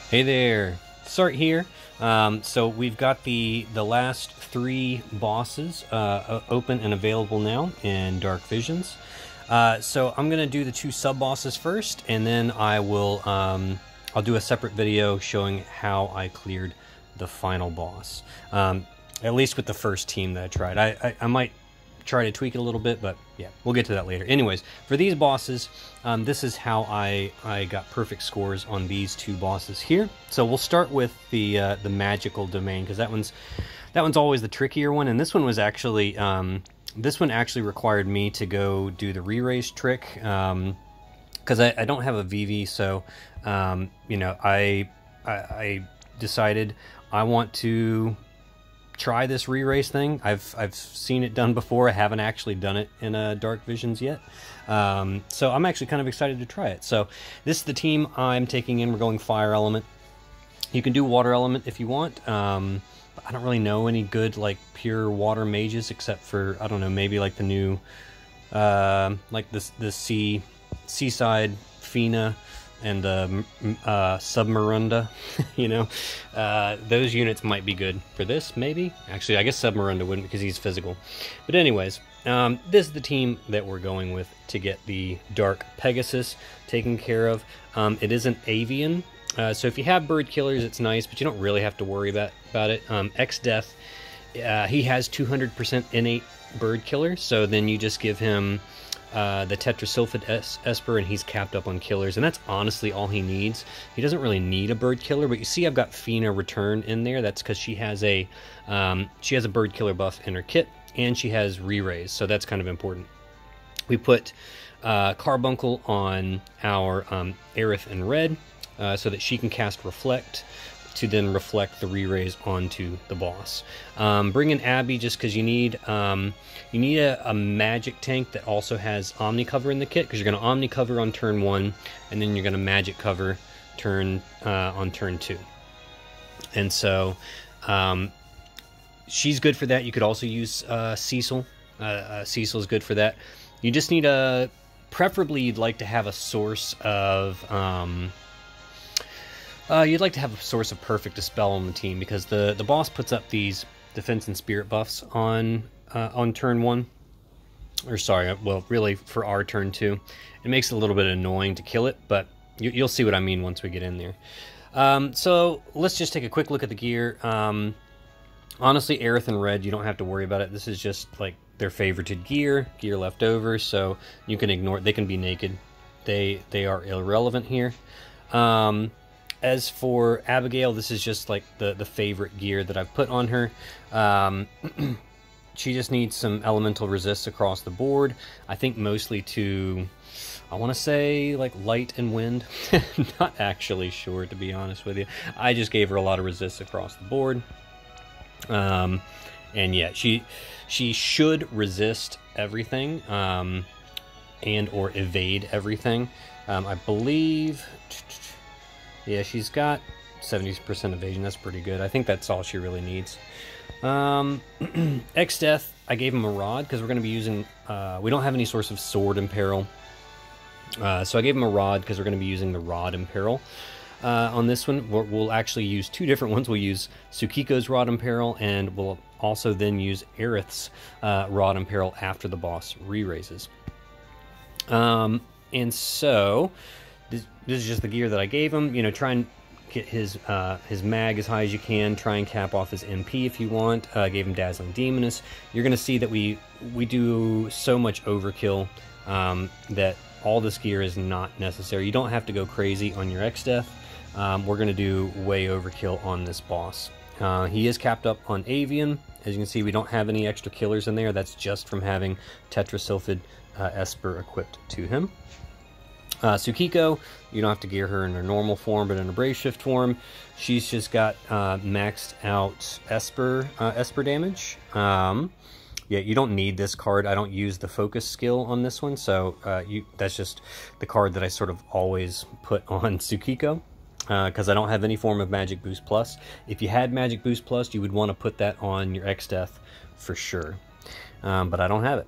Hey there, Sart here. So we've got the last three bosses open and available now in Dark Visions. So I'm gonna do the two sub bosses first, and then I'll do a separate video showing how I cleared the final boss. At least with the first team that I tried. I might try to tweak it a little bit, but yeah, we'll get to that later. Anyways, for these bosses, this is how I got perfect scores on these two bosses here. So we'll start with the magical domain, because that one's always the trickier one, and this one was actually this one actually required me to go do the re-raise trick, because I don't have a Vivi, so you know, I decided I want to try this re-raise thing. I've seen it done before. I haven't actually done it in Dark Visions yet. So I'm actually kind of excited to try it. So this is the team I'm taking in. We're going fire element. You can do water element if you want. But I don't really know any good like pure water mages, except for, I don't know, maybe like the new like the seaside Fina and the Submarunda, you know, those units might be good for this, maybe. Actually, I guess Submarunda wouldn't, because he's physical. But anyways, this is the team that we're going with to get the Dark Pegasus taken care of. It is an avian, so if you have bird killers, it's nice, but you don't really have to worry about it. X-Death, he has 200% innate bird killer, so then you just give him the Tetrasulfid Esper, and he's capped up on killers, and that's honestly all he needs. He doesn't really need a bird killer, but you see I've got Fina Return in there. That's because she has a bird killer buff in her kit, and she has re-raise, so that's kind of important. We put Carbuncle on our Aerith in red, so that she can cast Reflect to then reflect the re-raise onto the boss. Bring in Abby just because you need a magic tank that also has Omni Cover in the kit, because you're going to Omni Cover on turn 1, and then you're going to Magic Cover on turn 2. And so she's good for that. You could also use Cecil. Cecil is good for that. You just need preferably you'd like to have a source of Perfect Dispel on the team, because the boss puts up these defense and spirit buffs on turn 1, or sorry, well, really for our turn 2. It makes it a little bit annoying to kill it, but you'll see what I mean once we get in there. So let's just take a quick look at the gear. Honestly, Aerith in red, you don't have to worry about it. This is just like their favorited gear left over, so you can ignore it. They can be naked. They are irrelevant here. As for Abigail, this is just like the favorite gear that I've put on her. She just needs some elemental resists across the board. I think mostly to, I want to say like light and wind. Not actually sure, to be honest with you. I just gave her a lot of resists across the board. And yeah, she should resist everything, and or evade everything. I believe, yeah, she's got 70% evasion. That's pretty good. I think that's all she really needs. X-Death, I gave him a rod because we're going to be using, we don't have any source of sword in peril. So I gave him a rod because we're going to be using the rod in peril. On this one, we'll actually use two different ones. We'll use Tsukiko's rod in peril, and we'll also then use Aerith's rod in peril after the boss re-raises. And so this is just the gear that I gave him. You know, try and get his mag as high as you can. Try and cap off his MP if you want. Gave him Dazzling Demoness. You're going to see that we do so much overkill that all this gear is not necessary. You don't have to go crazy on your X-Death. We're going to do way overkill on this boss. He is capped up on Avian. As you can see, we don't have any extra killers in there. That's just from having Tetrasulfid Esper equipped to him. Tsukiko, you don't have to gear her in her normal form, but in her Brave Shift form, she's just got maxed out Esper damage. Yeah, you don't need this card. I don't use the focus skill on this one, so that's just the card that I sort of always put on Tsukiko, because I don't have any form of Magic Boost Plus. If you had Magic Boost Plus, you would want to put that on your X-Death for sure, but I don't have it.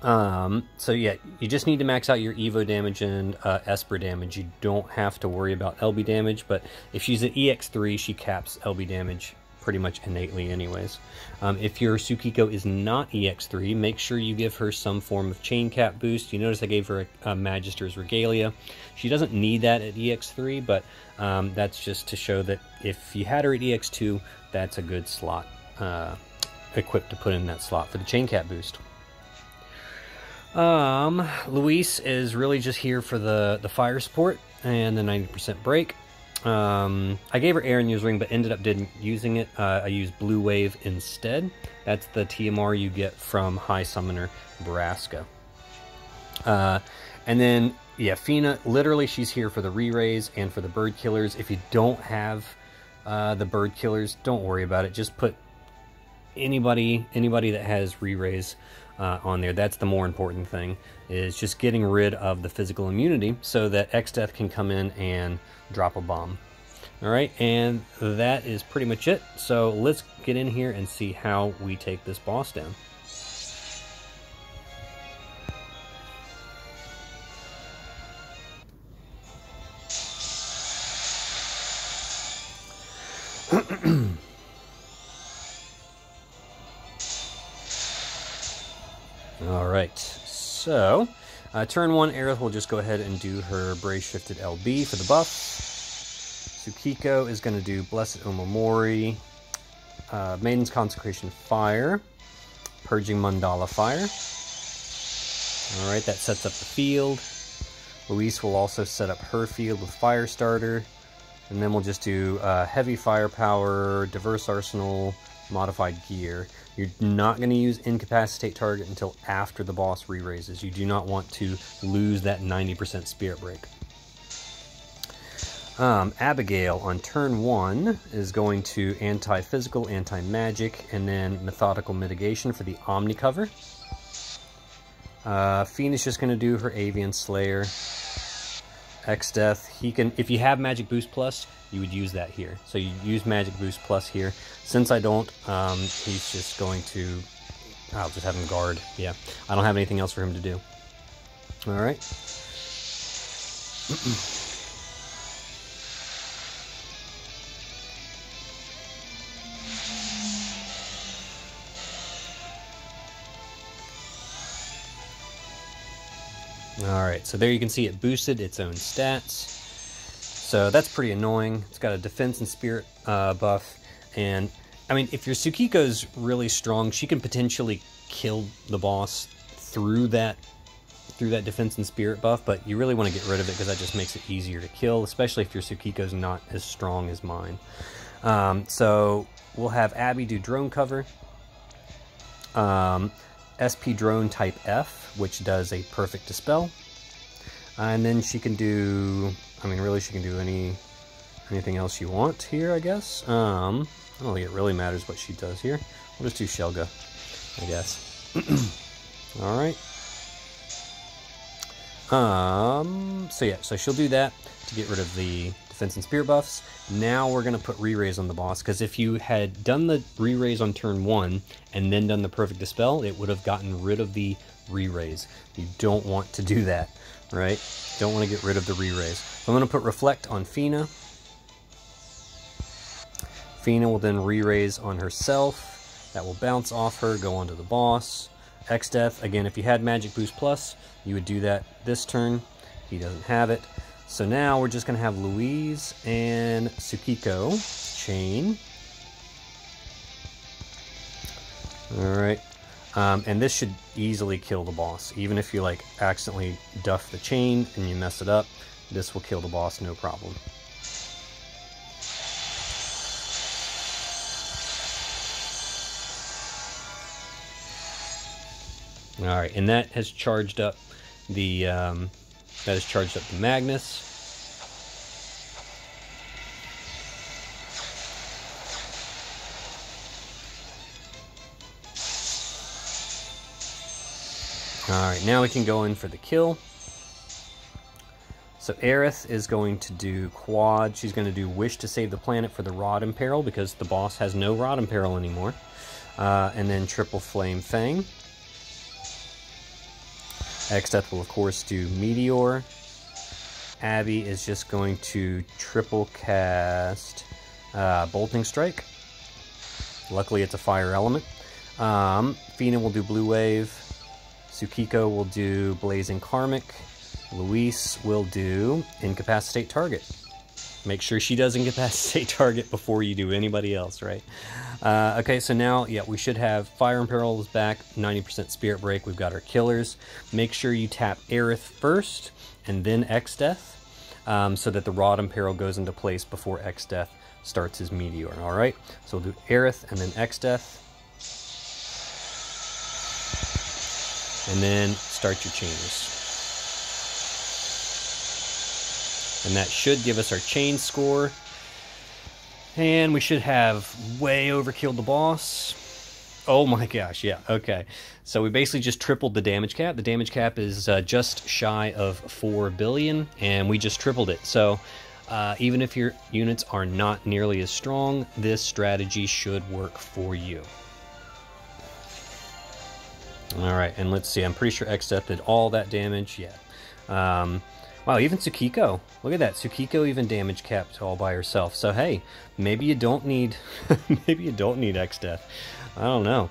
So yeah, you just need to max out your Evo damage and Esper damage. You don't have to worry about LB damage, but if she's at EX3, she caps LB damage pretty much innately anyways. If your Tsukiko is not EX3, make sure you give her some form of chain cap boost. You notice I gave her a Magister's Regalia. She doesn't need that at EX3, but that's just to show that if you had her at EX2, that's a good slot equipped to put in that slot for the chain cap boost. Luis is really just here for the fire support and the 90% break. I gave her Air and Use Ring, but ended up didn't using it. I used Blue Wave instead. That's the TMR you get from High Summoner Braska. And then, yeah, Fina, literally she's here for the re-raise and for the bird killers. If you don't have the bird killers, don't worry about it. Just put anybody that has re-raise on there. That's the more important thing, is just getting rid of the physical immunity so that X-Death can come in and drop a bomb. Alright, and that is pretty much it. So let's get in here and see how we take this boss down. Alright, so turn 1, Aerith will just go ahead and do her Brace Shifted LB for the buff. Tsukiko is going to do Blessed Omamori, Maiden's Consecration Fire, Purging Mandala Fire. Alright, that sets up the field. Luis will also set up her field with Fire Starter. And then we'll just do Heavy Firepower, Diverse Arsenal, Modified Gear. You're not going to use Incapacitate Target until after the boss re-raises. You do not want to lose that 90% Spirit Break. Abigail on turn 1 is going to Anti-Physical, Anti-Magic, and then Methodical Mitigation for the Omni cover. Fiend is just going to do her Avian Slayer. X-Death, he can, if you have Magic Boost Plus, you would use that here. So you use Magic Boost Plus here. Since I don't, he's just going to, I'll just have him guard. Yeah, I don't have anything else for him to do. Alright. Alright, so there you can see it boosted its own stats. So that's pretty annoying. It's got a defense and spirit buff. And, I mean, if your Tsukiko's really strong, she can potentially kill the boss through that defense and spirit buff, but you really want to get rid of it because that just makes it easier to kill, especially if your Tsukiko's not as strong as mine. So we'll have Abby do drone cover. SP Drone Type F, which does a Perfect Dispel. And then she can do, I mean, really she can do anything else you want here, I guess. I don't think it really matters what she does here. We'll just do Shelga, I guess. Alright. So yeah, so she'll do that to get rid of the defense and spirit buffs. Now we're going to put re-raise on the boss, because if you had done the re-raise on turn 1 and then done the Perfect Dispel, it would have gotten rid of the re-raise. You don't want to do that, right? Don't want to get rid of the re-raise. So I'm going to put Reflect on Fina. Fina will then re-raise on herself. That will bounce off her, go onto the boss. X-Death, again, if you had Magic Boost Plus, you would do that this turn. He doesn't have it. So now we're just going to have Louise and Tsukiko chain. Alright. And this should easily kill the boss. Even if you like accidentally duff the chain and you mess it up, this will kill the boss no problem. Alright, and that has charged up the Magnus. Alright, now we can go in for the kill. So Aerith is going to do quad. She's going to do Wish to Save the Planet for the Rod Imperil, because the boss has no Rod Imperil anymore. And then triple Flame Fang. Xdeath will, of course, do Meteor. Abby is just going to triple cast Bolting Strike. Luckily, it's a fire element. Fina will do Blue Wave. Tsukiko will do Blazing Karmic. Luis will do Incapacitate Target. Make sure she does Incapacitate Target before you do anybody else, right? Okay, so now, yeah, we should have Fire Imperil is back, 90% Spirit Break. We've got our killers. Make sure you tap Aerith first, and then Xdeath, so that the Rod Imperil goes into place before Xdeath starts his Meteor, alright? So we'll do Aerith, and then Xdeath. And then start your chains. And that should give us our chain score. And we should have way overkilled the boss. Oh my gosh, yeah, okay. So we basically just tripled the damage cap. The damage cap is just shy of 4 billion, and we just tripled it. So even if your units are not nearly as strong, this strategy should work for you. Alright, and let's see, I'm pretty sure Xdeath did all that damage, yeah. Wow, even Tsukiko. Look at that. Tsukiko even damage capped all by herself. So hey, maybe you don't need maybe you don't need Xdeath. I don't know.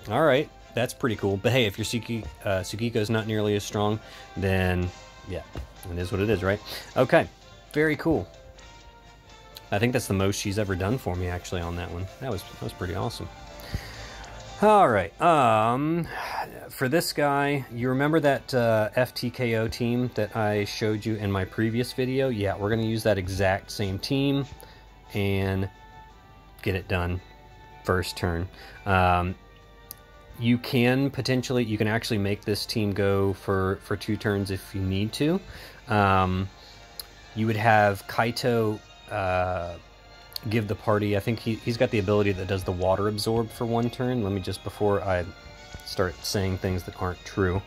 Alright, that's pretty cool. But hey, if your Tsukiko's not nearly as strong, then yeah, it is what it is, right? Okay, very cool. I think that's the most she's ever done for me actually on that one. That was pretty awesome. Alright, for this guy, you remember that FTKO team that I showed you in my previous video? Yeah, we're going to use that exact same team and get it done first turn. You can actually make this team go for 2 turns if you need to. You would have Kaito give the party, I think he's got the ability that does the water absorb for 1 turn. Let me just, before I start saying things that aren't true,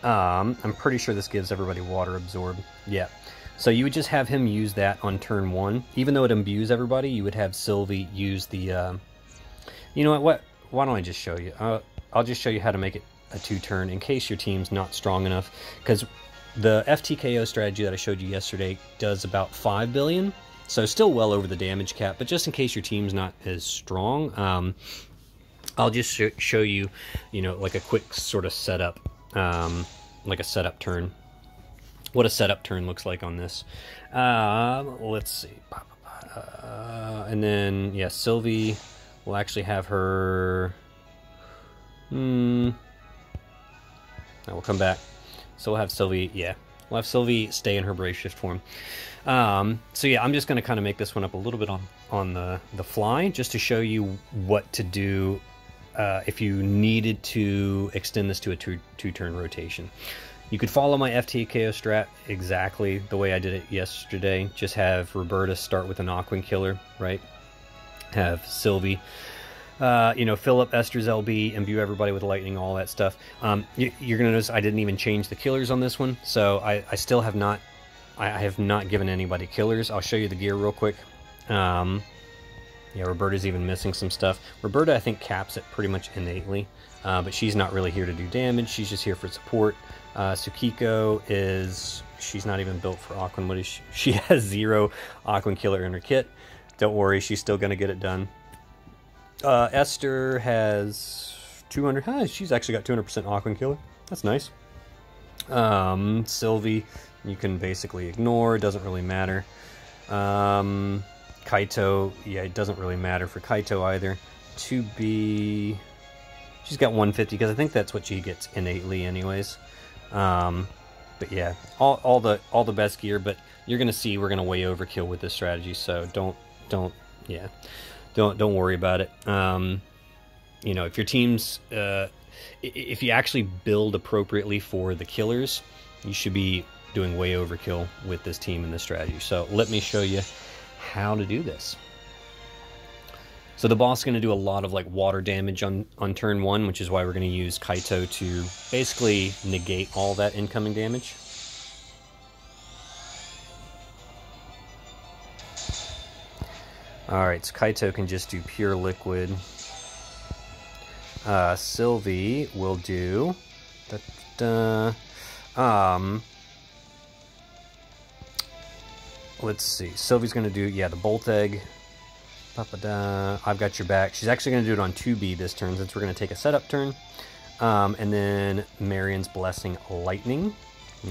I'm pretty sure this gives everybody water absorb. Yeah. So you would just have him use that on turn 1. Even though it imbues everybody, you would have Sylvie use the, you know what, why don't I just show you? I'll just show you how to make it a 2-turn in case your team's not strong enough, because the FTKO strategy that I showed you yesterday does about 5 billion. So still well over the damage cap, but just in case your team's not as strong, I'll just show you, you know, like a quick sort of setup, like a setup turn. What a setup turn looks like on this. Let's see. And then, yeah, Sylvie will actually have her... I will come back. So we'll have Sylvie, yeah. We'll have Sylvie stay in her Brave Shift form. So yeah, I'm just going to kind of make this one up a little bit on the fly, just to show you what to do if you needed to extend this to a two-turn rotation. You could follow my FTKO strat exactly the way I did it yesterday. Just have Roberta start with an Aquan Killer, right? Have Sylvie, you know, fill up Esther's LB, imbue everybody with lightning, all that stuff. You're going to notice I didn't even change the killers on this one, so I still have not... I have not given anybody killers. I'll show you the gear real quick. Yeah, Roberta's even missing some stuff. Roberta, I think, caps it pretty much innately, but she's not really here to do damage. She's just here for support. Tsukiko is... she's not even built for Aquan. What is she? She has 0 Aquan Killer in her kit. Don't worry, she's still going to get it done. Esther has 200... she's actually got 200% Aquan Killer. That's nice. Sylvie... you can basically ignore, it doesn't really matter. Kaito, yeah, it doesn't really matter for Kaito either. 2B, she's got 150, because I think that's what she gets innately anyways. But yeah, all the best gear, but you're gonna see we're gonna way overkill with this strategy, so don't worry about it. You know, if your team's, if you actually build appropriately for the killers, you should be doing way overkill with this team and this strategy. So let me show you how to do this. So the boss is going to do a lot of like water damage on turn 1, which is why we're going to use Kaito to basically negate all that incoming damage. Alright, so Kaito can just do pure liquid. Sylvie will do Let's see. Sylvie's going to do, yeah, the Bolt Egg. I've got your back. She's actually going to do it on 2B this turn since we're going to take a setup turn. And then Marion's Blessing Lightning.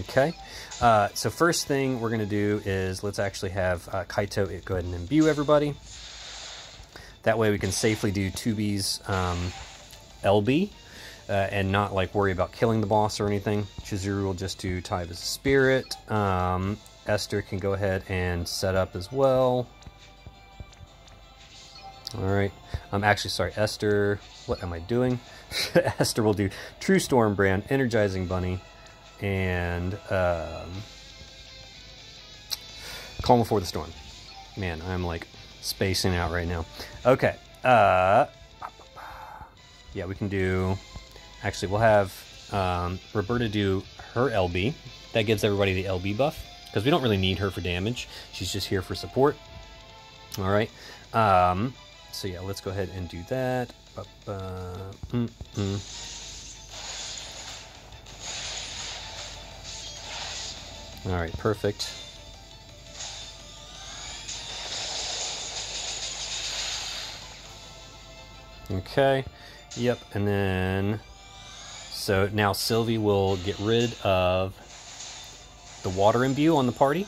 Okay. So first thing we're going to do is let's actually have Kaito go ahead and imbue everybody. That way we can safely do 2B's LB and not like worry about killing the boss or anything. Chizuru will just do Tie of Spirit. Esther can go ahead and set up as well. Alright. I'm actually sorry, Esther. What am I doing? Esther will do True Storm Brand, Energizing Bunny, and Calm Before the Storm. Man, I'm like spacing out right now. Okay. Yeah, we can do... Actually, we'll have Roberta do her LB. That gives everybody the LB buff, because we don't really need her for damage. She's just here for support. Alright. So yeah, let's go ahead and do that. Alright, perfect. Okay, yep, and then... So now Sylvie will get rid of the water imbue on the party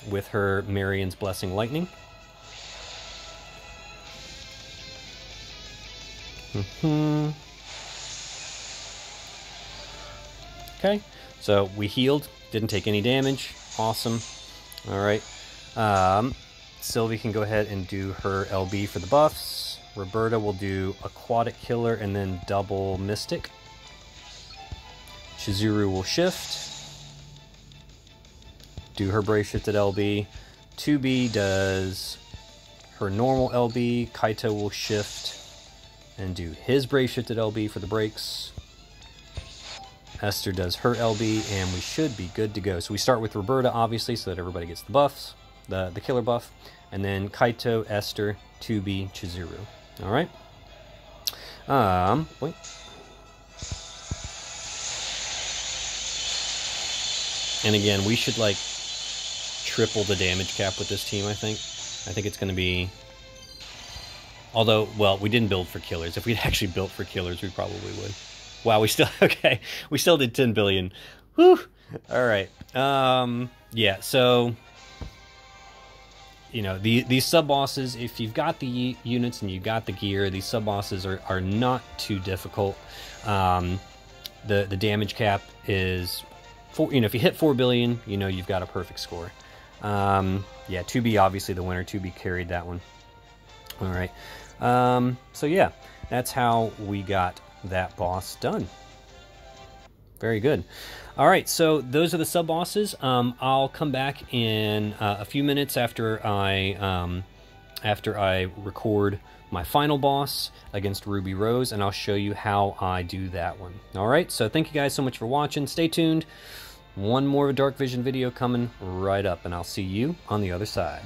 with her Marion's Blessing Lightning. Okay, so we healed, didn't take any damage. Awesome. Alright. Sylvie can go ahead and do her LB for the buffs. Roberta will do Aquatic Killer and then double Mystic. Chizuru will shift. Do her Brave Shifted LB. 2B does her normal LB. Kaito will shift and do his Brave Shifted LB for the breaks. Esther does her LB, and we should be good to go. So we start with Roberta, obviously, so that everybody gets the buffs, the killer buff, and then Kaito, Esther, 2B, Chizuru. All right. Wait. And again, we should like triple the damage cap with this team. I think it's going to be. Although, well, we didn't build for killers. If we'd actually built for killers, we probably would. Wow, we still... Okay, we still did 10 billion. Whew! Alright. Yeah, so... You know, these sub-bosses, if you've got the units and you've got the gear, these sub-bosses are not too difficult. The damage cap is... if you hit 4 billion, you know you've got a perfect score. Yeah, 2B obviously the winner. 2B carried that one. Alright. So yeah, that's how we got that boss done. Very good. Alright, so those are the sub-bosses. I'll come back in a few minutes after I record my final boss against Ruby Rose, and I'll show you how I do that one. Alright, so thank you guys so much for watching. Stay tuned. One more Dark Vision video coming right up, and I'll see you on the other side.